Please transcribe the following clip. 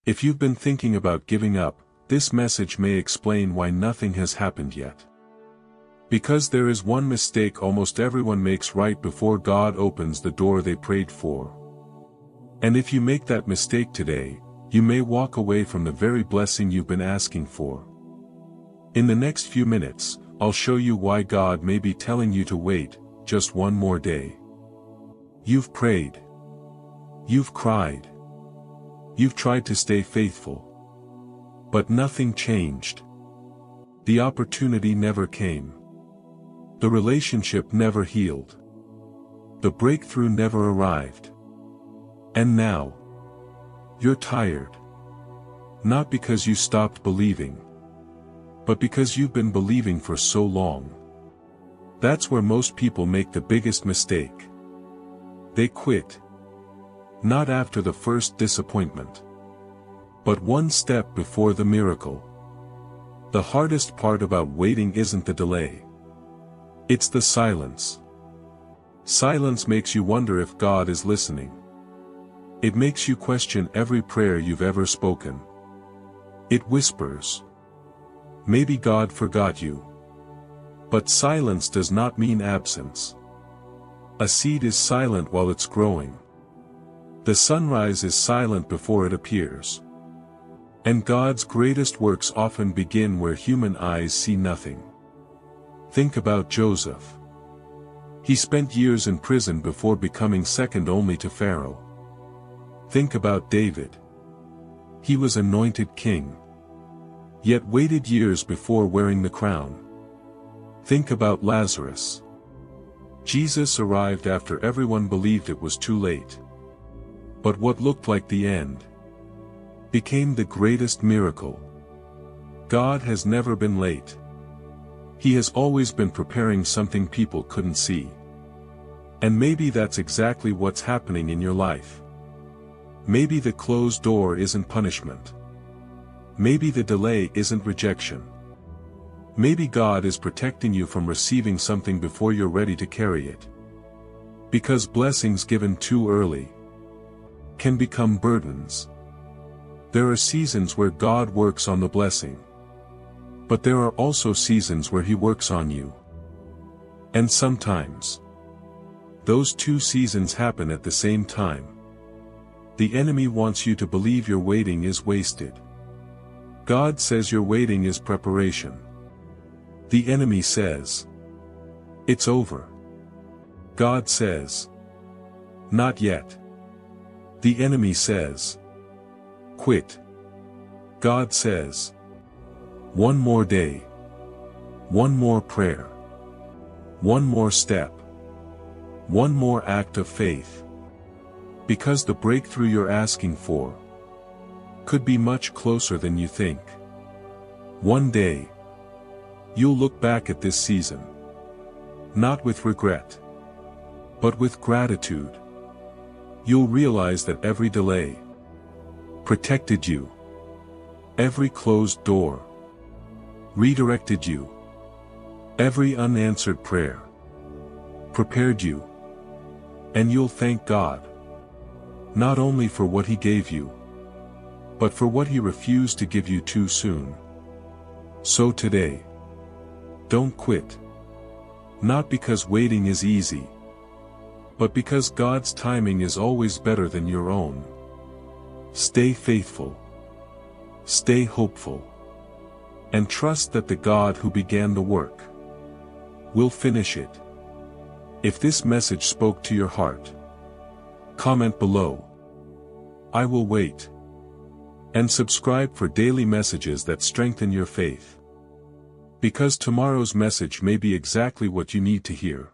If you've been thinking about giving up, this message may explain why nothing has happened yet. Because there is one mistake almost everyone makes right before God opens the door they prayed for. And if you make that mistake today, you may walk away from the very blessing you've been asking for. In the next few minutes, I'll show you why God may be telling you to wait just one more day. You've prayed. You've cried. You've tried to stay faithful. But nothing changed. The opportunity never came. The relationship never healed. The breakthrough never arrived. And now, you're tired. Not because you stopped believing, but because you've been believing for so long. That's where most people make the biggest mistake. They quit. Not after the first disappointment, but one step before the miracle. The hardest part about waiting isn't the delay. It's the silence. Silence makes you wonder if God is listening. It makes you question every prayer you've ever spoken. It whispers. Maybe God forgot you. But silence does not mean absence. A seed is silent while it's growing. The sunrise is silent before it appears. And God's greatest works often begin where human eyes see nothing. Think about Joseph. He spent years in prison before becoming second only to Pharaoh. Think about David. He was anointed king, yet waited years before wearing the crown. Think about Lazarus. Jesus arrived after everyone believed it was too late. But what looked like the end became the greatest miracle. God has never been late. He has always been preparing something people couldn't see. And maybe that's exactly what's happening in your life. Maybe the closed door isn't punishment. Maybe the delay isn't rejection. Maybe God is protecting you from receiving something before you're ready to carry it. Because blessings given too early can become burdens. There are seasons where God works on the blessing. But there are also seasons where He works on you. And sometimes those two seasons happen at the same time. The enemy wants you to believe your waiting is wasted. God says your waiting is preparation. The enemy says, it's over. God says, not yet. The enemy says, quit. God says, one more day. One more prayer. One more step. One more act of faith. Because the breakthrough you're asking for could be much closer than you think. One day, you'll look back at this season, not with regret, but with gratitude. You'll realize that every delay protected you. Every closed door redirected you. Every unanswered prayer prepared you. And you'll thank God, not only for what He gave you, but for what He refused to give you too soon. So today, don't quit. Not because waiting is easy, but because God's timing is always better than your own. Stay faithful. Stay hopeful. And trust that the God who began the work will finish it. If this message spoke to your heart, comment below. I will wait. And subscribe for daily messages that strengthen your faith. Because tomorrow's message may be exactly what you need to hear.